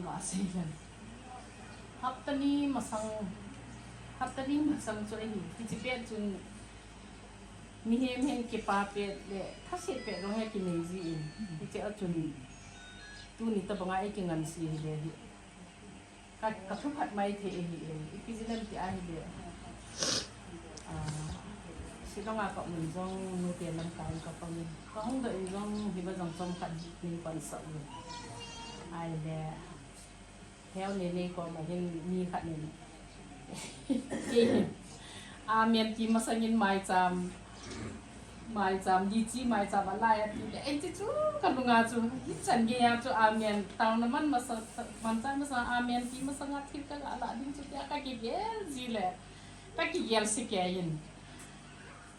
ga seven haptani masang cho hi kichipe chun mi hem hen ke pa pe le thase pe ro he ki nei ji in che a chun tu ni ta banga e ki ngan si le hi ka thu phat mai the hi epizilam ti a hi le silong ako min jong nu te lam kai ka pa min ka hong da jong hi ba jong som khat ni pan sa ni ai le theo ne ko ma hin ni khat ni a mian ki ma sangin mai cham di chi mai cham ala ya ti ai chi chu ka lunga chu hi chan ge ya chu a mian taw na man ma sa man cha ma sa a mian ki ma sanga thil ka ala din chu ya ka ki gel ji le ka ki gel si ke yin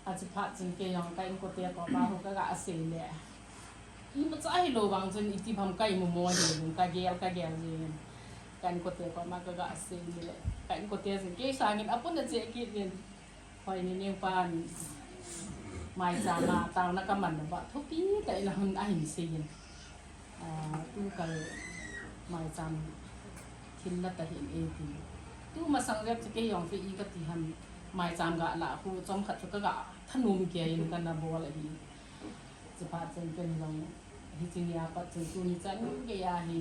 a chi pha chin ke yong ka in ko te ko ba ho ka ga se le i ma cha hi lo wang chen i ti pham kai mo mo ni ka gel ni kan ko te ko ma ka ga se le kan ko te sin ke sa ngin apun na che ki yin hoi ni ne pan mai cha ma taw na ka man ba thu pi kai la hun a hin se yin tu ka mai cham thin la ta hin e ti tu ma sang rep ke yong fi i ka ti han mai cham ga la khu chom khat ka ga thanum ke yin kan na bol hiจะพาเจนเป็นลงที่จริงยาปัจจุบันจันเกียาฮี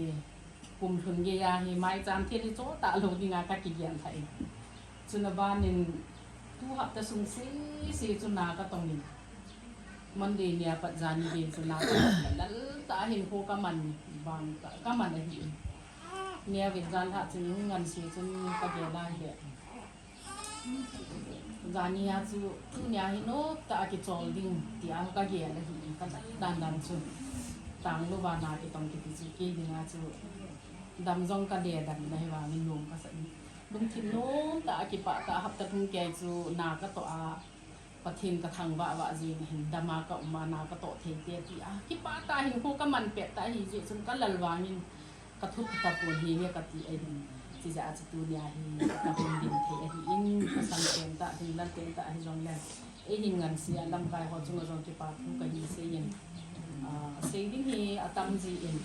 กลุ่มทุนเกียาฮีไม้จามเทียนที่โจตาลงที่งานกักกิเกียนไทยจุนบ้านนินทุหับแต่สุงสีจุนาก็ตรงนี้มันดีเนี่ยปัจจัยดีจุนาแล้วตาเห็นโคกมันบางก็มันอะไรเนี่ยวิญญาณถ้าจึงเงินสีจุนกักเกียได้เนี่ยจานี่อาจูทุเนี่ยฮิโนตากิจอลดิ้งที่อากักเกียเลยก็ดันจุต่างรูปนาที่ต้องติดจิกีดิ้งอาจูดำจงกระเดียดันในว่ามินุ่มก็สั่งลุงทิมโน้มตากิปะตาหับตะทุงแกจูนาก็ต่ออาปะทิมกระทังว่าจีนเห็นดามาก็มานาก็ต่อเทียเตียที่อากิปะตาเห็นคู่ก็มันเป็ดตาหิจิจนก็หลั่นวางินกระทุบตะปูนเฮียกะตีไอดินที่จะอาจจะตัวเนี่ยฮีกระเป็นดินเทียฮีอินภาษาเต็มตาที่ลั่นเต็มตาที่จงแรงไอหินเงินเสียลำกายเขาจงจงกิปะทุกกันฮีเสียงเสียงที่ฮีอาตัมจีอิน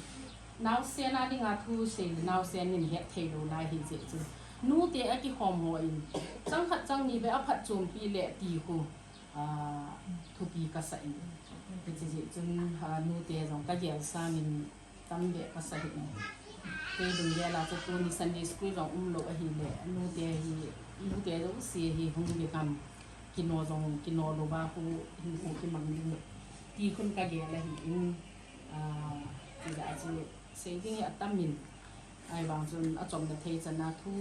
นาวเสียนาดิงาทูเสียนาวเสียนินเฮเทโลไลฮีเจจูนูเตะกิหอมหัวอินจังขัดจังนี้ไปเอาผัดโจมปีเละตีหูทุปีกษัตริย์เป็นเจจูนูเตะจงกะเยลซามินตั้มเดะกษัตริย์ไปดูเยลาจะตัวนิสันเดสกุลจงโลกฮีเละนูเตะจงเสียฮีคงจะทำกินโนโลบาหูหินหูกิมังดีตีคนกะเยลฮีอินจะอาจจะเสียงที่อัตตมินไอ้บางส่วนอาจอมจะเทศนาทุ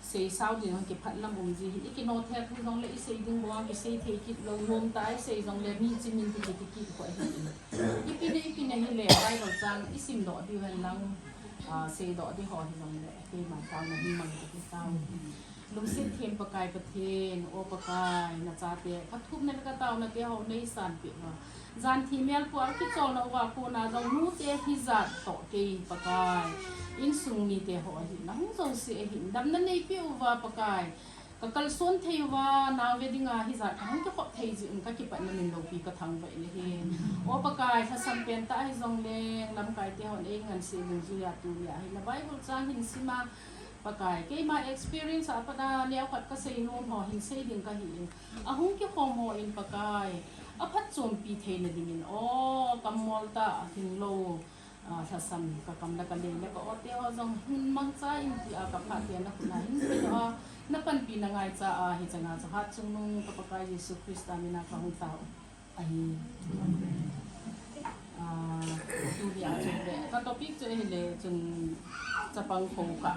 เสียสาวดีน้องเก็บพัดลำบุญจีอีกินโนเทปที่น้องเลี้ยเสียดึงบัวกิเสียเทกิเรารวมตายเสียน้องเลี้ยมีจิมินที่กิกิกว่าอีปีนี้ให้เลี้ยได้เราจังอีสิมดอกที่เห็นลังเสียดอกที่หอที่น้องเลี้ยที่มาเก้านะที่มันที่เก้าลุงเส้นเทียมประกายประเทนโอประกายนาจาเตะพัดทุบนั่นก็เต้านาเตะเขาในสานเปียกจานทีเมลพวกที่จองเราว่าคนอาจจะนู้เตะที่จัดต่อเกยประกายอินสุงนี่เตะหัวหินนั่งจงเสียหินดำนั่นในพิวว่าประกายก็กลส่วนเทว่านาเวดิงาที่จัดทั้งที่ขดเทจิอุนก็คิดไปนั่นเป็นโลกีก็ทั้งไปเลยโอประกายถ้าสัมเป็นตาให้จงเลงลำกายเตะหัวเองเงินเสียเงินจุยาตุยาหินใบบุษาหินสิมาประกายเกี่ยมา experience อาปดาเลี้ยวขัดก็เสียโน่นหอหินเสียดิ่งก็หินอาหุ่งเกี่ยวกับหออินประกายอภัทโจมปีเทนดิ่งโอ้กำมอลตาหินโลถ้าซ้ำก็กำลังกันเลยแล้วก็โอเตียวจงหินมังใจที่อากับพาเตียนนักหนาหินเป็นนับเป็นปีนังไงจะหิจงาจะฮัดจงนุ่งกับประกายเยซูคริสต์มีนาคาหุ่นเต่าไอ้ดูดีอาจจะเลยก็ตัวพิกจะเห็นเลยจนจะปังโคกะ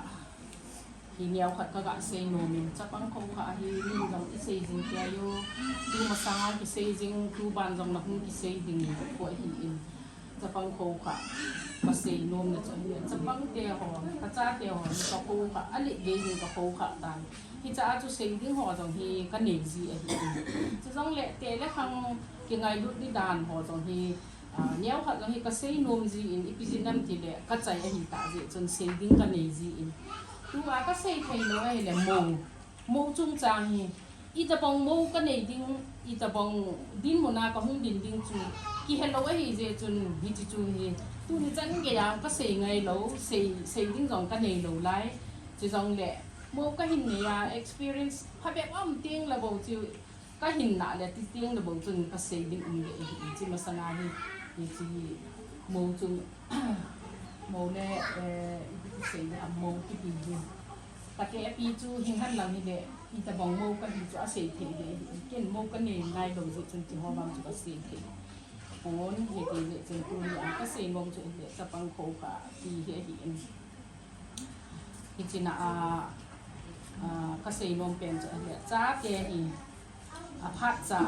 ที่เนียวขัดก็กะเซโนมินจะปังโคกะที่นี่จงเซจิงเกียอยู่ดูมาสร้างที่เซจิงดูบานจงนักหุ่นที่เซจิงปวดหินจะปังโคกะมาเซโนมเนี่ยจะปังเตียหอมกระจ้าเตียหอมก็โคกะอะไรเยี่ยงก็โคกะต่างที่จะอาจจะเซจิงหอจงที่ก็เนจีไอ้ที่จะต้องเละเตะและครั้งกี่ไงดุดดิดานหอจงที่เนี้ยขัดจงที่ก็เซโนมจีอินอีพิจินัมที่เละก็ใจไอ้ที่ตาจีจนเซจิงก็เนจีอินตัวก็เสียไทยน้อยเลยมงจุงจางฮี อีตะบองโมกันในดิ้งอีตะบองดิ้นหมนาก็ห้องดิ้นดิ้งจูกี่เฮลโลไอ้เจจุนฮิจิจูเฮตู้นี่จังเกียงก็เสียไงโลเสียดิ้งจงกันในโลไล่จะจงแหละโมก็หินเนี่ย experience พอแบบว่ามันติ้งระบบจูก็หินหนาเลยติ้งระบบจุนก็เสียดิ้งเนี่ยจีมาสนาฮีจีโมจุนโมเนี่ยเสียโมกี่ปีแต่แกปีจูหินหันหลังนี่แหละอีตะบองโมกันจูอาเสียทีเลยเก่งโมกันเนี่ยนายโดนจุนจีหัวบางจูอาเสียทีโอนเหตุเรื่องจนตัวนี้ก็เสียงงจุนเดจะปังโคค่ะปีเหตุเห็นที่จีน่าก็เสียงงเป็นจุนเดจ้าเกหีอภัตจ้า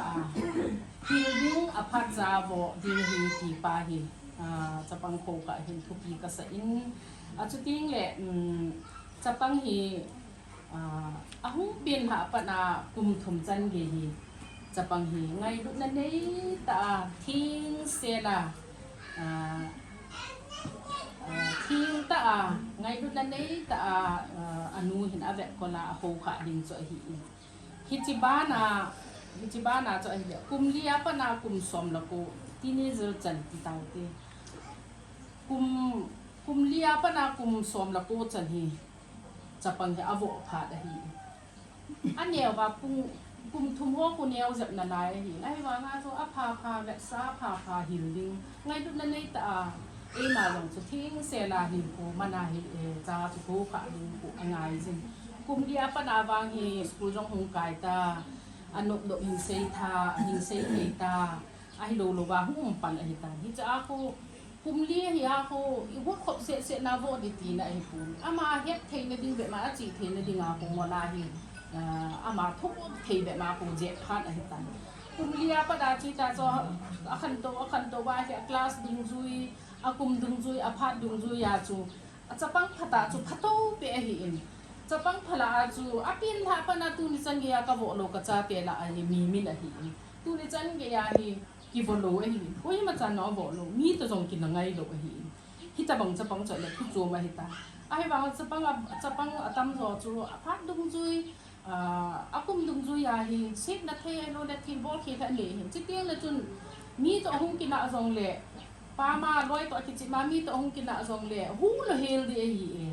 ฮิลดิ้งอภัตจ้าโบดีฮีปีปาฮีจะปังโคค่ะเห็นทุกปีก็เสียงจุดทิ้งแหละจะปังฮีหุ่นเป็นหาปนากุมถมจันเกฮีจะปังฮีไงดูนั่นนี่ตาทิ้งเสียละทิ้งตาไงดูนั่นนี่ตาอนุเห็นอาแบบคนละโหขาดิ่งจ่อยฮีฮิจิบ้านาจ่อยฮีกุมเลียปนากุมสมละกูที่นี่จะจันติตาวเตกุมเลียปนากุมสมละกูจันฮีจะปังฮีอโวพาดฮีอันเนี้ยว่ากุมทุ่มหัวคนเดียวจับนาลายหิไอ้ว่างาโซอาพาแบบซาพาหิลดิ้งไงดุนั่นในตามาลงสุดทิ้งเสลาหิลกูมานาหิจ้าสุกูขาหิลกูง่ายจริงกุมเดียปนาวางหิสกูจงหงกายตาอนุดหินเซธาหินเซเฮตาไอ้โลว่าหุ่มปันไอ้ตาที่จะอากูกุมเลียหิอากูอีวุ้ขบเสนาโวดิตีนะไอ้ปูอามาเฮ็ดเทนดิ้งแบบมาจีเทนดิ้งอากูมาลาหิอามาทุกทีแบบมาปูเจ็บพลาดอะไรต่างกุมเลียประดาจิตาจออาคันโตว่าแค่คลาสดุงจุยอากุมดุงจุยอาพัดดุงจุยยาจูจะปังพัตาจูพัตโตเปะหินจะปังพลาจูอาปินท่าปนาตูนิจันเกียกบโลกจ้าเปละไอมีมินหินตูนิจันเกียฮีกิบโลหินโอ้ยมาจันน้องบโลมีตัวจงกินไงโลหินฮิตาบังจะปังจะเลยทุกโจมาฮิตาไอ้บางจะปังตั้มรอจูอาพัดดุงจุยakum dung zu ya hi sip na the no le thin bol khi tha le hin chi tiang le chun mi to hung kina zong le pa ma loi to chi ma mi to hung kina zong le hu le hel de hi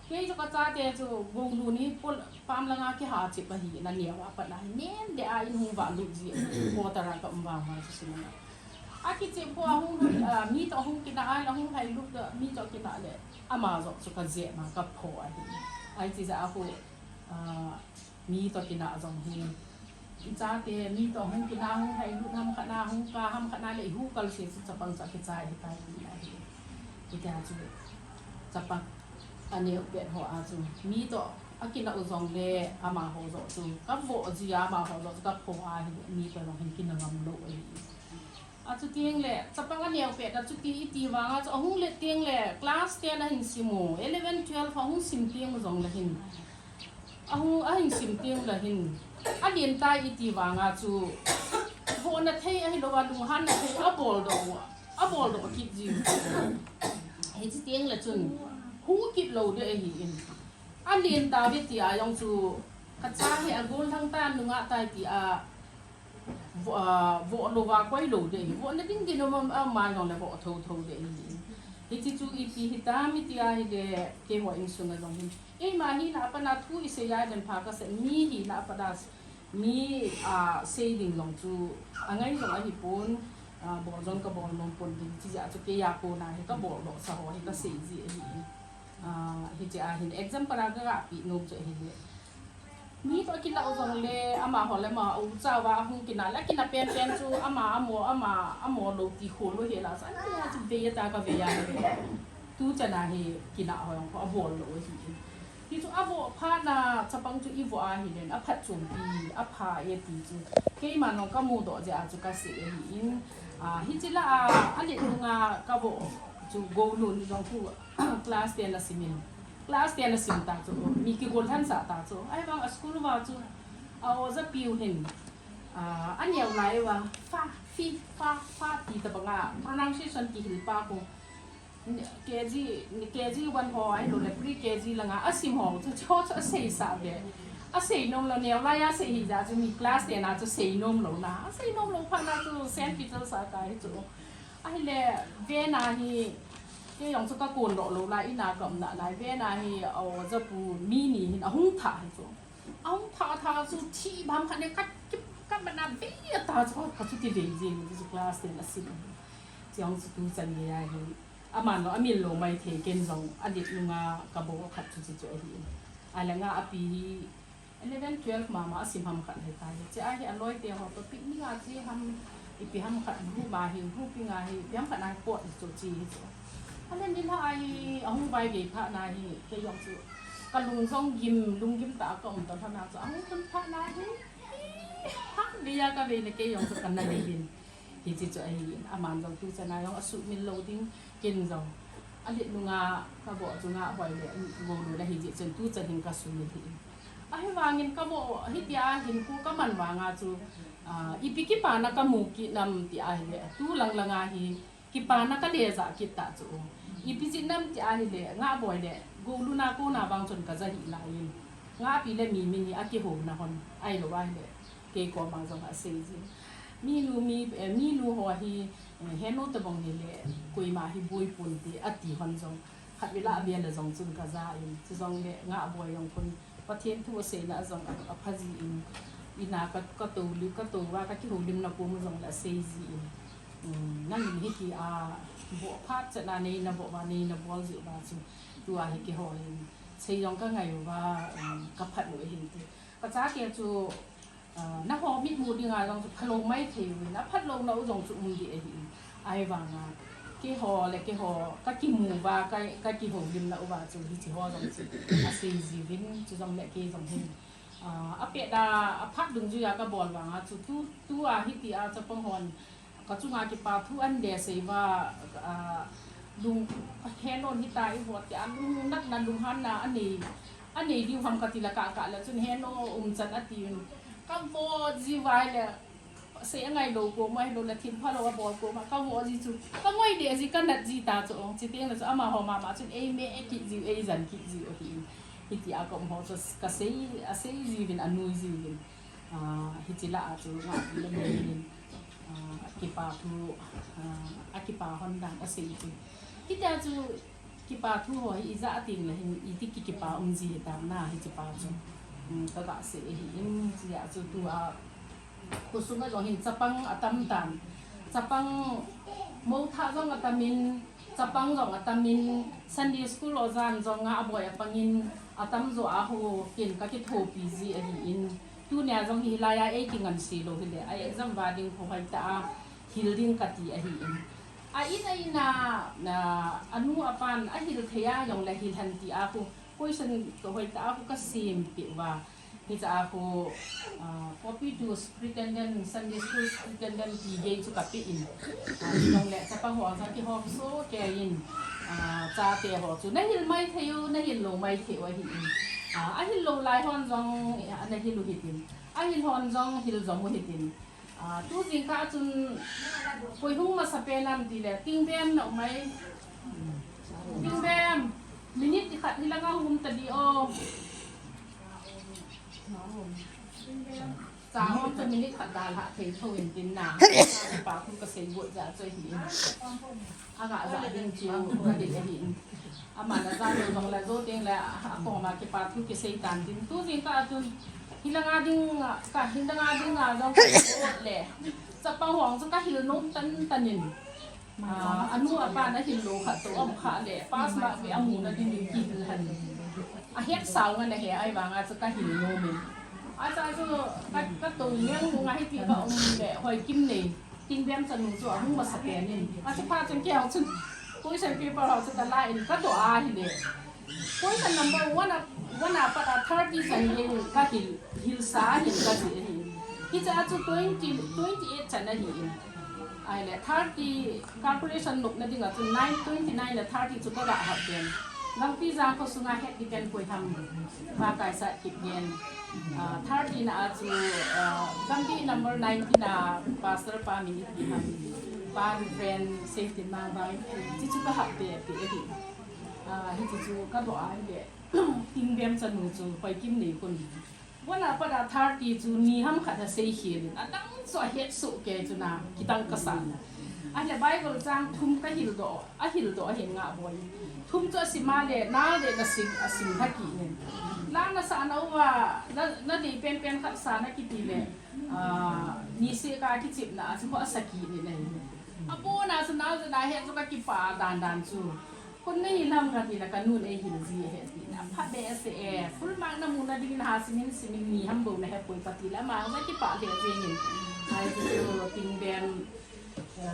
ke jo ka cha te chu gong lu ni pol pam la nga ki ha chi pa hi na ne wa pa na nen de a in hu wa lu ji ko ta ra ka umba ma chi sin na a ki chi po hung mi to hung kina ai la hung hai lu de mi to kina le ama zo chu ka je ma ka pho a hi ai chi za a koมีตัวกินอะจงฮีจ้าเตมีตัวห้องกินอะห้องไทยลูกทำขนาห้องกาทำขนาเลยหูกัลเสียจะปังจะกระจายไปที่ไหนที่จะจูจะปังอันนี้เบียดหัวอาจูมีตัวอากินอะจงเลยอามาหัวจูก็โบจีอามาหัวจูก็ผัวมีตัวเราเห็นกินอะงำโลอีอาจูเตียงเลยจะปังอันนี้เบียดอาจูตีวางอาจูห้องเล็กเตียงเลยคลาสเตียงนะหินสิโม11 12ห้องสิมเตียงจงเลยหินหินสิมเตียงละหินเรียนใต้อีตีวางจูโบนัทเทยเราว่าลุงฮันนัทเทยบอลดอกคิดจริงเห็นเตียงละจุนหูคิดเราด้วยหินเรียนตาเวทียองจูกระจายให้กอลทั้งตาลุงใต้ตีโบเราว่าก้อยเราด้วยโบนัทดิ้งกินเรามาอย่างไรโบทูด้วยเห็นจูอีปีฮิตามิตียเดเกี่ยวกับอินสุนัยลงหินมาฮีน่าปนาทุยเสียเดินพากษมีฮีน่าปนามีเสียดิ่งลงจูไงลงฮิปุนบอกจงก็บอกลงปนดิ่งที่จะจุกยาโกนาฮิก็บอกลงสาวฮิก็เสียจีฮิจะฮิน example ก็กะปีนุ่มจะฮิมีตัวกินละอุจงเลยอามาหอเลยมาอุจาวาหงกินแล้วกินเป็นจูอามาโลตีโคโลเฮล่ะสันนี่จะเวียตากะเวียตูจะน่าเฮกินละหอยของอบอลโลฮิที่จูอบพานาจะปังจูอีวัวหินเลยพัดจุนปีพาเอตีจูเกี่ยมันน้องก็มูดจะจูก็เสียหินฮิจิละอันนี้ลุงก็บอกจูโกลุนจงคู่คลาสเตียนละสิมินคลาสเตียนละสิมตาจูมีกี่คนท่านสาตาจูไอ้บางสกุลว่าจูเอาจะปิวหินอันนี้อะไรวะฟ้าตีตะบังpronunciation กี่หินป้ากูเคจีวันพอไอ้โดนเลยพรีเคจีละงาสิมหอจะชอบจะเสียสาวเด à xây nôm là nếu lại à xây ra cho mình class để nào cho xây nôm lâu na xây nôm lâu phải là cho Saint Peter sa cái chỗ ai lẽ về na thì cái dòng cho các cồn lâu lại na cầm na lại về na thì ở cho bu mini thì không thả chỗ ông thả cho chi bám khăn này các bạn làm về ta cho các chú thì về gì cho class để là xin dòng cho tu chân như này à mà nó mình lâu mai thì kiến dòng anh đi luôn à các bộ khát chú chỉ chỗ gì ai là ngã api 11 12 mama sim ham khat he tai che a hi aloi te ho to pik ni nga chi ham ipi ham khat hu ma hi hu pi nga hi piam khat na pot chu chi chu ale ni la ai ong bai ge pha na hi ke yong chu ka lung song lung gim ta ka om ta na chu ong kun pha na hi ha ni ya ka ve ne ke yong chu kan na ni bin hi chi chu ai aman jong tu cha na yong asu min lo ding kin jong ale lunga ka bo chu nga boi le go lu la hi ji chen tu cha ding ka su ni hi ai wangin ka mo hitia hin ku ka man wanga chu ipiki pa na ka mu ki nam ti ai le tu lang langa hi ki pa na ka le za ki ta chu ipiji nam ti ai le nga boy le go lu na ko na bang chon ka za hi la yin nga pi le mi ni a ki ho na hon ai lo wa le ke ko bang jong a se ji mi lu ho hi he no ta bang le koi ma hi boy pun ti ati hon jong khat wi la bia le jong chun ka za yin chu jong le nga boy yong kunประเทศทั่วเสนาจงอภัยอินาก็ตูหรือก็ตูว่าก็ที่หูลิมนาปูมันจงละเซจีนั่นนี่ที่บัวพัดจะนานีนาบัววานีนาบัวจิบาจูตัวให้กี่หอยเชียงก็ไงว่ากับผัดหน่วยหินตีก็จ้าเกี่ยวจูนักหอมิดมูดีงานจงพัดลงไม่เทียวนะพัดลงเราจงจุมุดีหินไอ้บางงานกี่หอเลยกี่หอก็กี่หมู่ว่าก็กี่หอลิมนะอุบาจูที่จีหอจงจีอาเซจีวินจูจงเล็กกี่จงหินอาเปียดาพัดดึงจุยากระบอลว่างจูตัวฮิติอาจะปังหอนก็จุงอากิปาทุอันเดเสว่าลุงแค่นนฮิตาอีหัวแต่ลุงนักนันลุงฮันนาอันนี้ดิวทำกติละกะแล้วจนแค่นจันอตินก็โบจีไว้เลยเสียไงโลโก้ไม่โดนละทิ้งพอเราบอกโก้มาก็โบจีจุก็ไม่เดียจีกันนัดจีตาจุงจีเตียงแล้วจุอามาหอมาจนเมกิจิวจันกิจิวหินฮิติอากมหอจะกษย์จีวินอนุจีวินฮิติละจุงอาเลมินินกิปาทูกิปาฮอนดังอาศัยจุฮิติอาจุกิปาทูหอยอิจาติงเลยฮิติกิปาจีตามหน้าฮิติปาจุก็กษย์หินจีอาจุตัวคุสุงก็จงหินจับปังอัตมตันจับปังโมท่าจงอัตมินจับปังจงอัตมินซันดีสกูลอาจารย์จงอาบ่อยปังอินอัตมโจอาหูกินก็คิดโทปีจีหินtu nya jong hi la ya e ki ngan si lo hile ai exam wading ko hai ta healing ka ti a hi in na anu apan a hil theya yong la hil han ti a ku question ko hai ta ku ka sim pi wa hi cha ku copy to pretendent Sunday school pretendent ti ge chu ka pi in yong le cha pa ho sa ki ho so ke in cha te ho chu na hil mai theu na hil lo mai theu a hi a hil lo lai hon jong na hil lu hitin a hil hon jong hil jong mu hitin tu jing ka chun koi hung ma sa pe nam ti le ting bem no mai ting bem minute ti khat hilanga hum ta di o cha hom ta minute khat da la thei tho in tin na pa ku ka sei bo ja choi hi aga ja ding chu ka de hi ama na za lo jong la zo ting la ko ma ki pa thu ki sei tan din tu jing ka chun hilanga ding jong le sa pa hong chu ka hil nom tan nin anu apa na hil lo kha to am kha le pas ma be amu na din ki hil han a het saw nga na he ai ba nga chu ka hil no min a cha chu ka to nyang nga hi ti ka le hoi kim nei ting bem chan nu chu a hu ma sa pe nin a chu pa chen ke chun question paper ho chu ta la in ka to a hi le question number 1 apa 30 san ye ka hil sa hin ka ji hi cha chu 28 chan na hi ai le 30 calculation luk na dinga chu 929 la 30 chu ka ga ha pen nang pi jang ko sunga het dipen koi tham ba kai sa kip yen 30 na chu gambi number 90 na pastor pa minute di ham pa friend safety ma ba chi chu ka ha pe hi hi chu ka do ai le ting bem chan nu chu pai kim nei kun วันน่ะประดาทาร์ตีจูนี่ห้ามขัดเสียเขียนอ่ะตั้งสวยเฮ็ดสุเกจูน่ะกิตังกษัตริย์อันนี้ไบเบิลจางทุ่มก็หิลโดอ่ะหิลโดเห็นงาบ่อยทุ่มจะสิมาเลยน่าเลยก็สิ่งทักกี้เนี่ยล้างน่ะสานเอาว่าน่ะดีเป็นขัดสานกิตีเลยนี่เสียกาที่จิบน่ะเฉพาะสกีนี่เลยอ่ะปูน่ะสนาวจะได้เฮ็ดจุกกิปาดันจูคนนี่ทำกันดีแล้วกันนู่นหิลซีเฮ็ดดีนะพัดเดสเอฟุลมังน้ำมูน่ะดิ้งหาสิมินนี่ฮัมบูนะเฮ็ดปุยปฏิแล้วมาไม่กิปาเฮ็ดเองไอ้ตัวติงแบน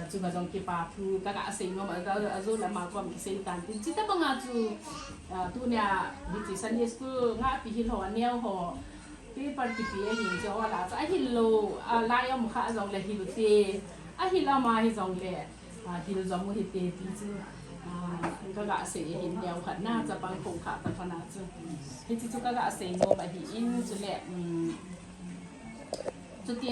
juga jong kipapu kakak sing ngom azul la ma kom sing tan tin cita banga chu tu nya bi Sunday school nga pi hil ho anel ho pi par ki pi hin jo la a hil lo la yom kha jong le hil te a hil la ma hi jong le hil jong mo hi te ti chu kakak sing hin yau khat na cha pang khong kha ta phana chu hi chu kakak sing ngom a hi in chu le chu ti